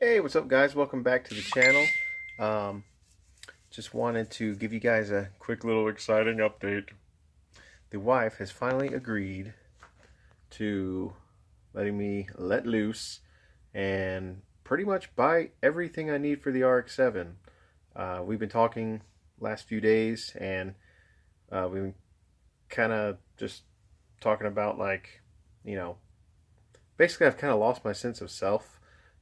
Hey, what's up guys? Welcome back to the channel. Um, just wanted to give you guys a quick little exciting update. The wife has finally agreed to letting me let loose and pretty much buy everything I need for the RX-7. We've been talking last few days, and we've been kind of just talking about, like, you know, basically I've kind of lost my sense of self,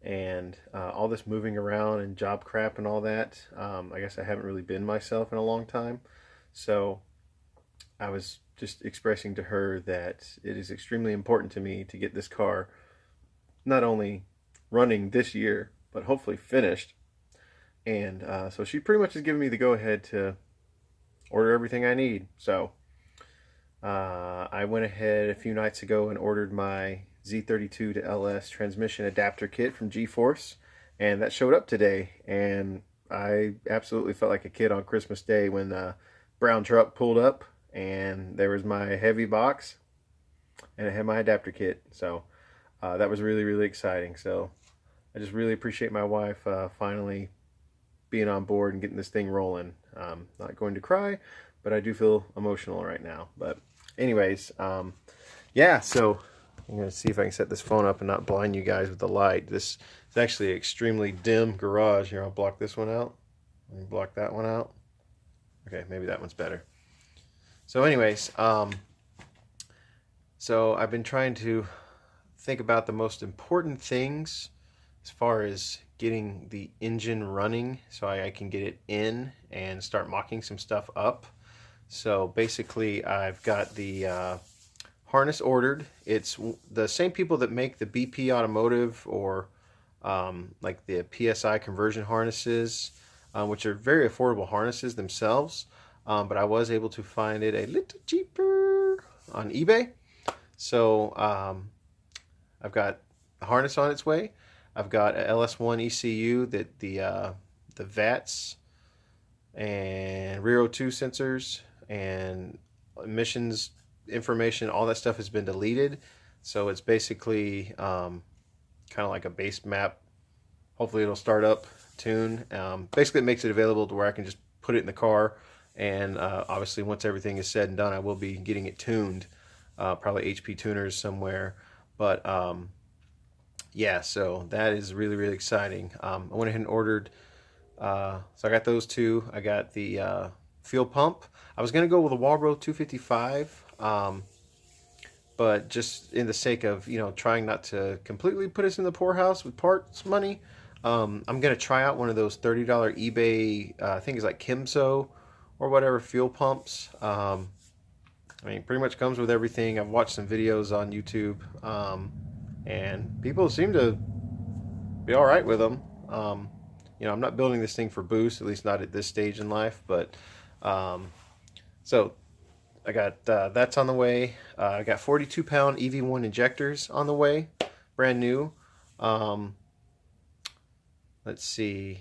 and all this moving around and job crap and all that. I guess I haven't really been myself in a long time. So I was just expressing to her that it is extremely important to me to get this car not only running this year, but hopefully finished. And so she pretty much has given me the go-ahead to order everything I need. So I went ahead a few nights ago and ordered my Z32 to LS transmission adapter kit from G-Force, and that showed up today, and I absolutely felt like a kid on Christmas Day when the brown truck pulled up and there was my heavy box and it had my adapter kit. So that was really, really exciting. So I just really appreciate my wife finally being on board and getting this thing rolling. Not going to cry, but I do feel emotional right now. But anyways, yeah, so I'm going to see if I can set this phone up and not blind you guys with the light. This is actually an extremely dim garage. Here, I'll block this one out. Let me block that one out. Okay, maybe that one's better. So anyways, so I've been trying to think about the most important things as far as getting the engine running so I can get it in and start mocking some stuff up. So basically I've got the harness ordered. It's the same people that make the BP Automotive, or like the PSI conversion harnesses, which are very affordable harnesses themselves. But I was able to find it a little cheaper on eBay. So I've got a harness on its way. I've got a LS1 ECU that the VATs and rear O2 sensors and emissions information, all that stuff has been deleted. So it's basically kind of like a base map. Hopefully it'll start up, tune. Basically it makes it available to where I can just put it in the car, and obviously once everything is said and done I will be getting it tuned, probably HP tuners somewhere. But yeah, so that is really, really exciting. I went ahead and ordered, so I got those two. I got the fuel pump. I was going to go with a Walbro 255, but just in the sake of, trying not to completely put us in the poorhouse with parts money, I'm going to try out one of those $30 eBay, I think it's like Kimso or whatever, fuel pumps. I mean, pretty much comes with everything. I've watched some videos on YouTube, and people seem to be all right with them. I'm not building this thing for boost, at least not at this stage in life, but so I got that's on the way. I got 42-pound EV1 injectors on the way, brand new. Let's see,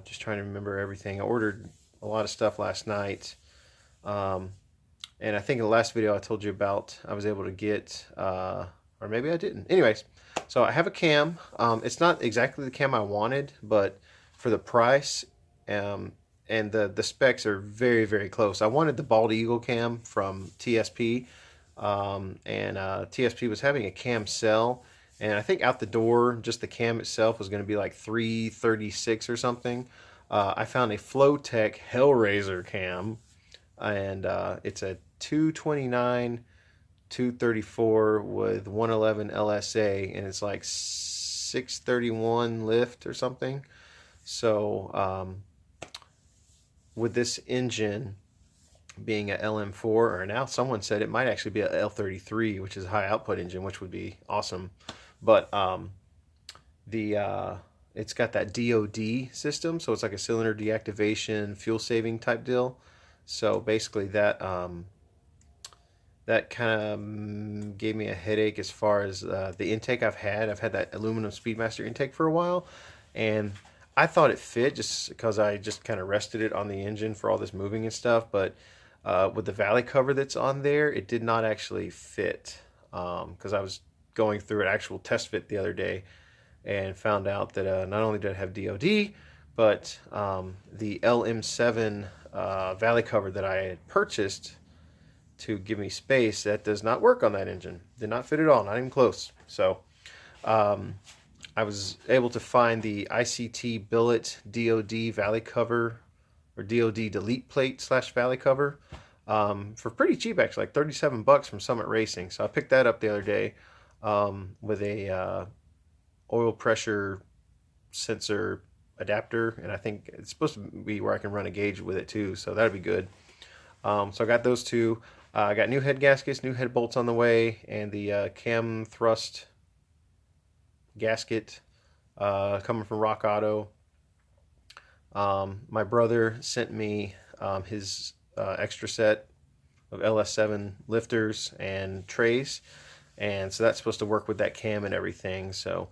just trying to remember everything. I ordered a lot of stuff last night, and I think in the last video I told you about I was able to get, or maybe I didn't. Anyways, so I have a cam. It's not exactly the cam I wanted, but for the price, and the specs are very, very close. I wanted the Bald Eagle cam from TSP, and TSP was having a cam sell, and I think out the door, just the cam itself was going to be like $336 or something. I found a Flowtech Hellraiser cam, and it's a 229 234 with 111 LSA, and it's like 631 lift or something. So with this engine being a LM4, or now someone said it might actually be a L33, which is a high output engine, which would be awesome. But it's got that DOD system, so it's like a cylinder deactivation, fuel saving type deal. So basically that that kind of gave me a headache as far as the intake I've had. I've had that aluminum Speedmaster intake for a while, and I thought it fit just because I just kind of rested it on the engine for all this moving and stuff. But with the valley cover that's on there, it did not actually fit, because I was going through an actual test fit the other day, and found out that not only did I have DOD, but the LM7 valley cover that I had purchased to give me space, that does not work on that engine. Did not fit at all, not even close. So I was able to find the ICT billet DOD valley cover, or DOD delete plate / valley cover, for pretty cheap, actually, like 37 bucks from Summit Racing. So I picked that up the other day with a oil pressure sensor adapter, and I think it's supposed to be where I can run a gauge with it too, so that'd be good. So I got those two. I got new head gaskets, new head bolts on the way, and the cam thrust gasket coming from Rock Auto. My brother sent me his extra set of LS7 lifters and trays, and so that's supposed to work with that cam and everything, so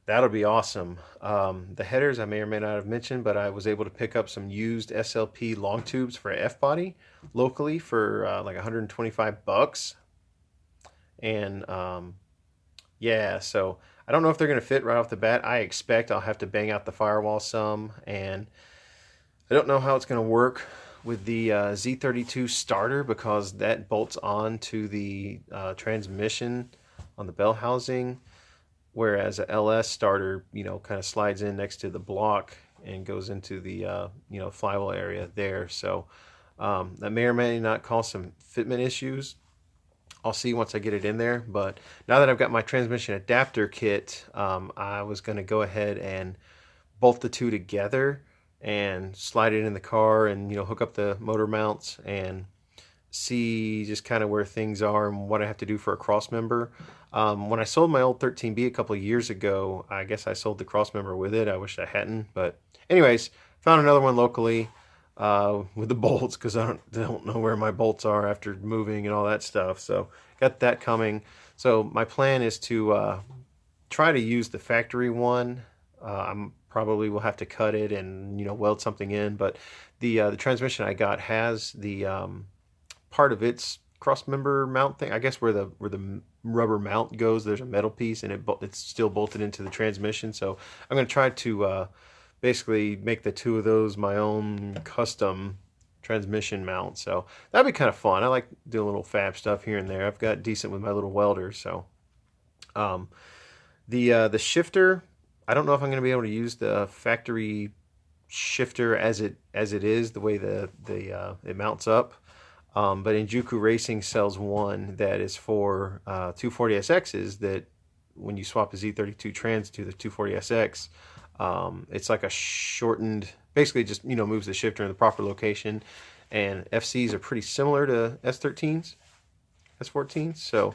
that'll be awesome. The headers I may or may not have mentioned, but I was able to pick up some used SLP long tubes for F-body locally for like 125 bucks. And yeah, so I don't know if they're going to fit right off the bat. I expect I'll have to bang out the firewall some, and I don't know how it's going to work with the Z32 starter, because that bolts on to the transmission on the bell housing, whereas a LS starter, you know, kind of slides in next to the block and goes into the you know, flywheel area there. So that may or may not cause some fitment issues. I'll see once I get it in there. But now that I've got my transmission adapter kit, I was going to go ahead and bolt the two together and slide it in the car, and, you know, hook up the motor mounts and see just kind of where things are and what I have to do for a cross member. When I sold my old 13B a couple of years ago, I guess I sold the cross member with it. I wish I hadn't, but anyways, found another one locally with the bolts, because I don't know where my bolts are after moving and all that stuff. So got that coming. So my plan is to try to use the factory one. I'm probably will have to cut it and, you know, weld something in, but the transmission I got has the part of its cross member mount thing, I guess, where the rubber mount goes, there's a metal piece, and it's still bolted into the transmission. So I'm going to try to basically make the two of those my own custom transmission mount. So that'd be kind of fun. I like doing little fab stuff here and there. I've got decent with my little welder. So the shifter, I don't know if I'm going to be able to use the factory shifter as it is, the way it mounts up. But Injuku Racing sells one that is for 240SXs, that when you swap a Z32 trans to the 240SX, it's like a shortened, basically just, you know, moves the shifter in the proper location. And FCs are pretty similar to S13s, S14s. So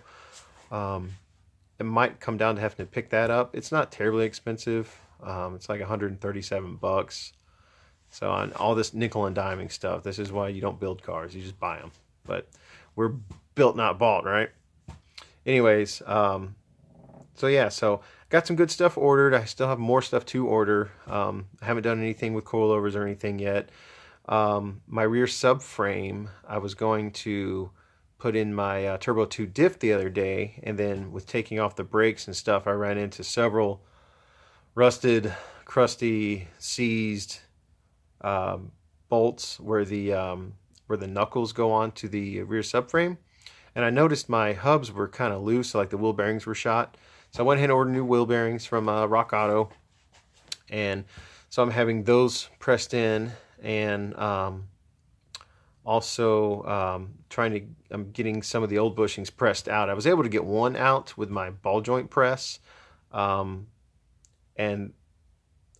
it might come down to having to pick that up. It's not terribly expensive. It's like 137 bucks. So on all this nickel and diming stuff, this is why you don't build cars. You just buy them. But we're built, not bought, right? Anyways, so yeah, so got some good stuff ordered. I still have more stuff to order. I haven't done anything with coilovers or anything yet. My rear subframe, I was going to put in my Turbo 2 diff the other day, and then with taking off the brakes and stuff, I ran into several rusted, crusty, seized bolts where the knuckles go on to the rear subframe, and I noticed my hubs were kind of loose, so like the wheel bearings were shot. So I went ahead and ordered new wheel bearings from Rock Auto, and so I'm having those pressed in, and also I'm getting some of the old bushings pressed out. I was able to get one out with my ball joint press, and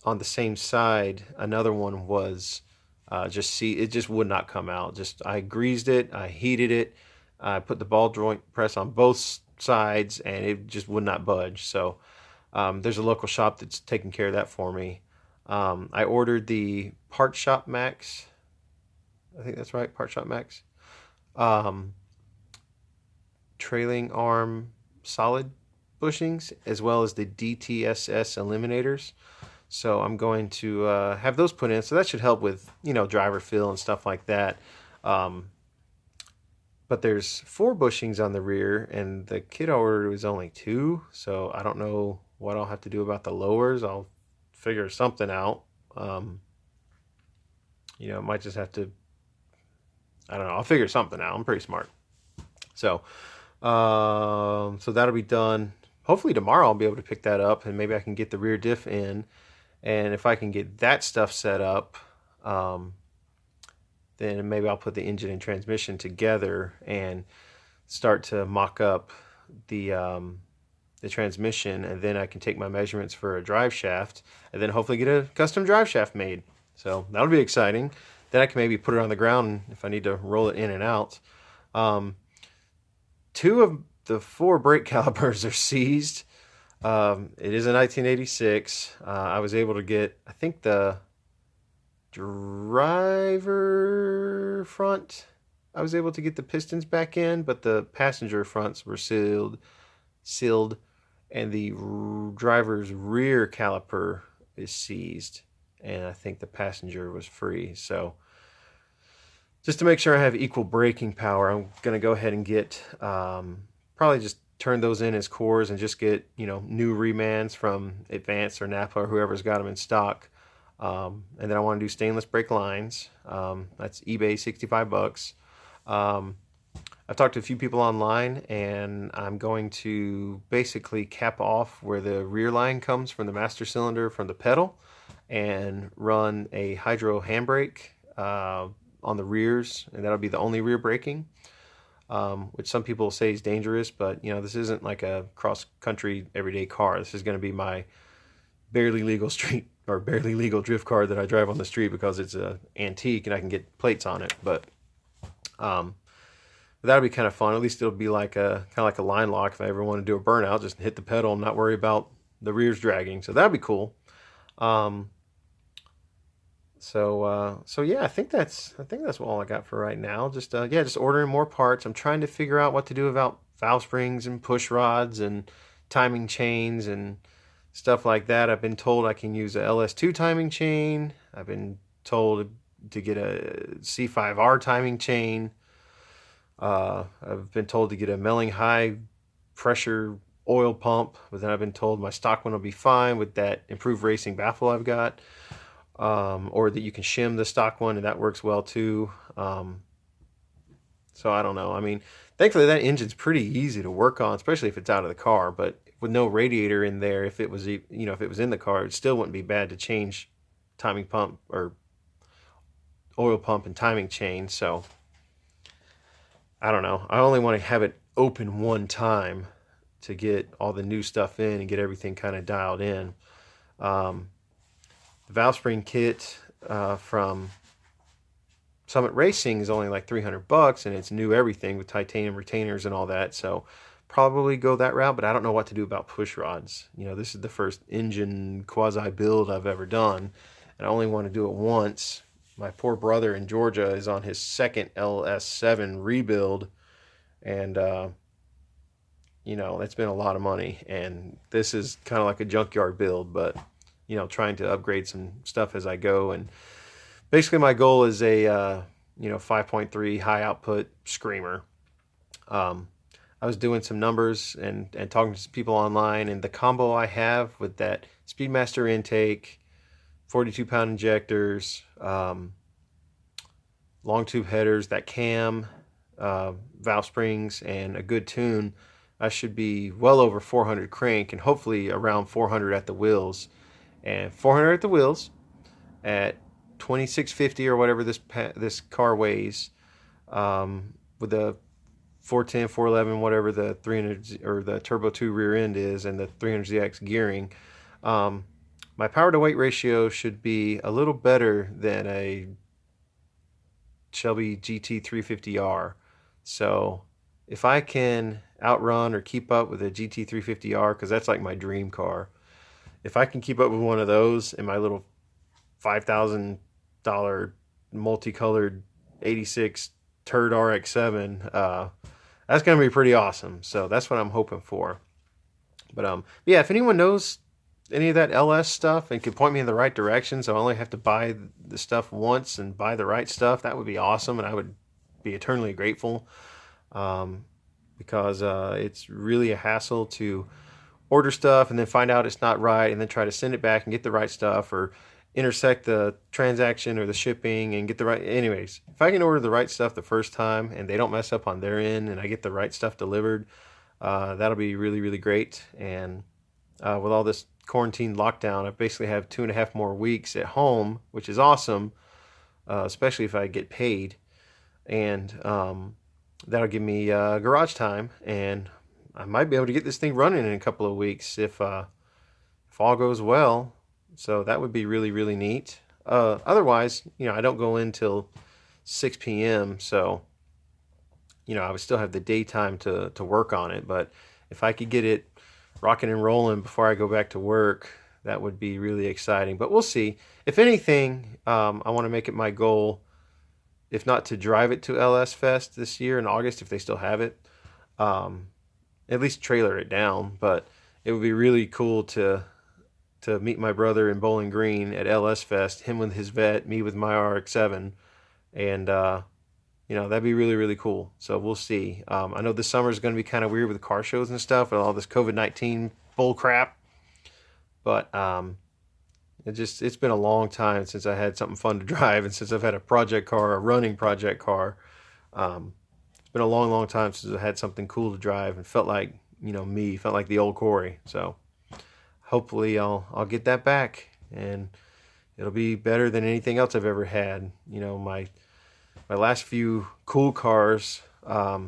on the same side, another one was it just would not come out. I greased it, I heated it, I put the ball joint press on both sides, and it just would not budge. So there's a local shop that's taking care of that for me. I ordered the Part Shop Max, I think that's right, Part Shop Max, trailing arm solid bushings, as well as the DTSS eliminators. So I'm going to have those put in, so that should help with, you know, driver feel and stuff like that. But there's 4 bushings on the rear, and the kit I ordered was only 2, so I don't know what I'll have to do about the lowers. I'll figure something out. You know, it might just have to, I don't know, I'll figure something out. I'm pretty smart. So, so that'll be done. Hopefully tomorrow I'll be able to pick that up, and maybe I can get the rear diff in. And if I can get that stuff set up, then maybe I'll put the engine and transmission together and start to mock up the transmission, and then I can take my measurements for a drive shaft, and then hopefully get a custom drive shaft made. So that'll be exciting. Then I can maybe put it on the ground if I need to roll it in and out. 2 of the 4 brake calipers are seized. It is a 1986. I was able to get, I think, the driver front, I was able to get the pistons back in, but the passenger fronts were sealed, and the driver's rear caliper is seized, and I think the passenger was free. So just to make sure I have equal braking power, I'm going to go ahead and get, probably just turn those in as cores and just get, you know, new remans from Advance or Napa or whoever's got them in stock. And then I want to do stainless brake lines. That's eBay, $65. I've talked to a few people online, and I'm going to basically cap off where the rear line comes from the master cylinder from the pedal, and run a hydro handbrake on the rears, and that'll be the only rear braking, which some people say is dangerous, but you know, this isn't like a cross-country everyday car. This is going to be my barely legal street or barely legal drift car that I drive on the street because it's an antique and I can get plates on it. But that'll be kind of fun. At least it'll be like a kind of like a line lock. If I ever want to do a burnout, just hit the pedal and not worry about the rears dragging. So that'd be cool. So yeah, I think that's all I got for right now. Just just ordering more parts. I'm trying to figure out what to do about valve springs and push rods and timing chains and stuff like that. I've been told I can use a LS2 timing chain. I've been told to get a C5R timing chain. I've been told to get a Melling high pressure oil pump, but then I've been told my stock one will be fine with that improved racing baffle I've got, or that you can shim the stock one and that works well too. So I don't know. I mean, thankfully that engine's pretty easy to work on, especially if it's out of the car, but with no radiator in there, if it was, you know, if it was in the car, it still wouldn't be bad to change timing pump or oil pump and timing chain. So I don't know. I only want to have it open one time to get all the new stuff in and get everything kind of dialed in. The valve spring kit from Summit Racing is only like $300, and it's new everything with titanium retainers and all that. So probably go that route, but I don't know what to do about push rods. You know, this is the first engine quasi build I've ever done, and I only want to do it once. My poor brother in Georgia is on his second LS7 rebuild, and you know, it's been a lot of money, and this is kind of like a junkyard build, but you know, trying to upgrade some stuff as I go. And basically my goal is a you know, 5.3 high output screamer. I was doing some numbers and talking to some people online, and the combo I have with that Speedmaster intake, 42-pound injectors, long tube headers, that cam, valve springs, and a good tune, I should be well over 400 crank and hopefully around 400 at the wheels. And 400 at the wheels at 2650 or whatever this car weighs, with the 410, 411, whatever the 300 or the Turbo 2 rear end is, and the 300ZX gearing, my power to weight ratio should be a little better than a Shelby GT350R. So if I can outrun or keep up with a GT350R, because that's like my dream car, if I can keep up with one of those in my little $5,000 multicolored 86 Turd RX-7, that's going to be pretty awesome. So that's what I'm hoping for. But yeah, if anyone knows any of that LS stuff and can point me in the right direction, so I only have to buy the stuff once and buy the right stuff, that would be awesome, and I would be eternally grateful, because it's really a hassle to order stuff and then find out it's not right and then try to send it back and get the right stuff, or intersect the transaction or the shipping and get the right. Anyways, if I can order the right stuff the first time and they don't mess up on their end and I get the right stuff delivered, that'll be really, really great. And with all this quarantine lockdown, I basically have 2.5 more weeks at home, which is awesome, especially if I get paid. And that'll give me garage time, and I might be able to get this thing running in a couple of weeks if all goes well. So that would be really, really neat. Otherwise, I don't go in till 6 p.m. So, I would still have the daytime to work on it. But if I could get it rocking and rolling before I go back to work, that would be really exciting. But we'll see. If anything, I want to make it my goal, if not to drive it to LS Fest this year in August, if they still have it, at least trailer it down. But it would be really cool to meet my brother in Bowling Green at LS Fest, him with his Vet, me with my RX-7, and that'd be really, really cool. So we'll see. I know this summer is going to be kind of weird with car shows and stuff and all this COVID-19 bull crap, but it's been a long time since I had something fun to drive, and since I've had a project car, a running project car. It's been a long, long time since I had something cool to drive and felt like felt like the old Corey. So hopefully I'll get that back, and it'll be better than anything else I've ever had. My last few cool cars, I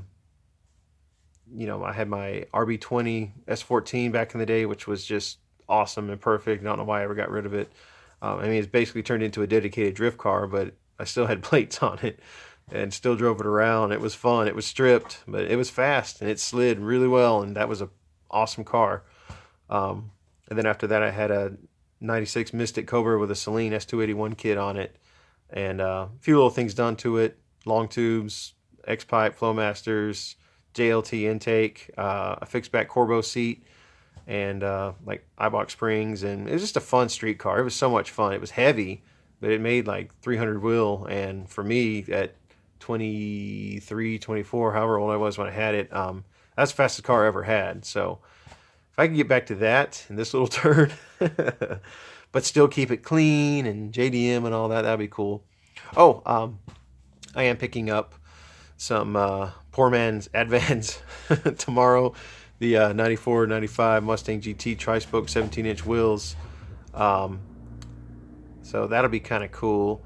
had my RB20 S14 back in the day, which was just awesome and perfect. I don't know why I ever got rid of it. It's basically turned into a dedicated drift car, but I still had plates on it and still drove it around. It was fun. It was stripped, but it was fast and it slid really well, and that was an awesome car. And then after that, I had a 96 Mystic Cobra with a Celine S281 kit on it, and a few little things done to it: long tubes, X-pipe, Flowmasters, JLT intake, a fixed back Corbeau seat, and like Eibach springs. And it was just a fun street car. It was so much fun. It was heavy, but it made like 300 wheel, and for me at 23, 24, however old I was when I had it, that's the fastest car I ever had. So if I could get back to that in this little turn, but still keep it clean and JDM and all that, that'd be cool. Oh, I am picking up some poor man's Advans tomorrow. The 94, 95 Mustang GT tri-spoke 17-inch wheels. So that'll be kind of cool.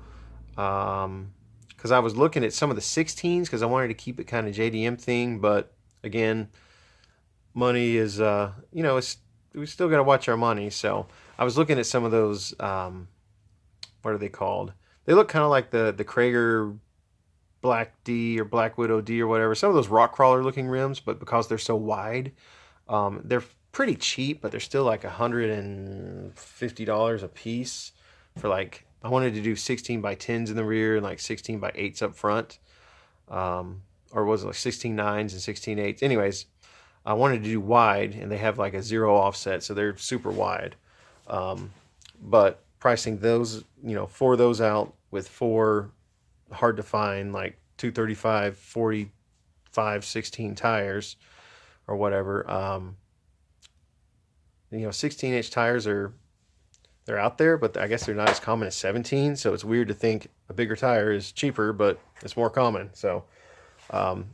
Because I was looking at some of the 16s because I wanted to keep it kind of JDM thing, but again, money is, we still got to watch our money. So I was looking at some of those, what are they called? They look kind of like the Cragar Black D or Black Widow D or whatever. Some of those rock crawler looking rims, but because they're so wide, they're pretty cheap, but they're still like $150 a piece for like, I wanted to do 16 by 10s in the rear and like 16 by 8s up front. Or was it like 16 9s and 16 8s? Anyways, I wanted to do wide, and they have like a 0 offset, so they're super wide. But pricing those, 4 of those out with 4 hard to find, like 235, 45, 16 tires or whatever. 16-inch tires they're out there, but I guess they're not as common as 17. So it's weird to think a bigger tire is cheaper, but it's more common. So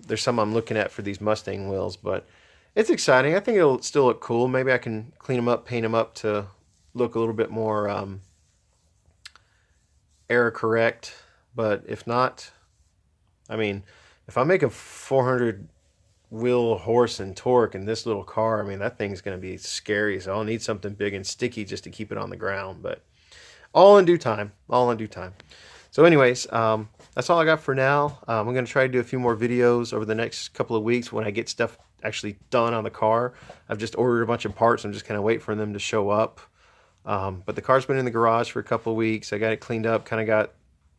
there's some I'm looking at for these Mustang wheels, but it's exciting. I think it'll still look cool. Maybe I can clean them up, paint them up to look a little bit more error correct. But if not, if I make a 400 wheel horse and torque in this little car, that thing's going to be scary. So I'll need something big and sticky just to keep it on the ground. But all in due time. All in due time. So anyways, that's all I got for now. I'm going to try to do a few more videos over the next couple of weeks when I get stuff actually done on the car. I've just ordered a bunch of parts. I'm just kind of waiting for them to show up. But the car's been in the garage for a couple of weeks. I got it cleaned up, kind of got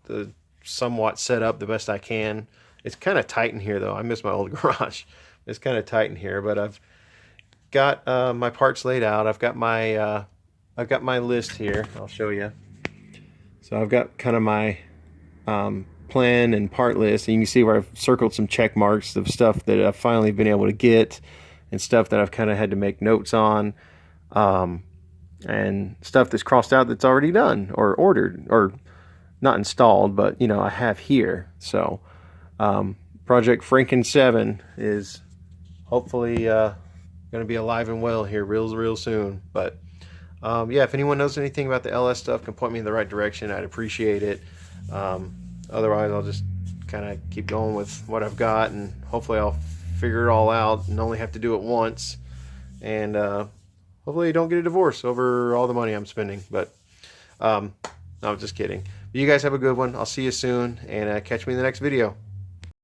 the somewhat set up the best I can. It's kind of tight in here though. I miss my old garage. It's kind of tight in here, but I've got my parts laid out. I've got my list here. I'll show you. So I've got kind of my plan and part list, and you can see where I've circled some check marks of stuff that I've finally been able to get and stuff that I've kind of had to make notes on. and stuff that's crossed out that's already done or ordered or not installed, but you know, I have here. So Project Franken 7 is hopefully going to be alive and well here real soon. But yeah, if anyone knows anything about the LS stuff, can point me in the right direction, I'd appreciate it. Otherwise, I'll just kind of keep going with what I've got, and hopefully I'll figure it all out and only have to do it once, and hopefully I don't get a divorce over all the money I'm spending. But no, I'm just kidding. But you guys have a good one. I'll see you soon, and catch me in the next video.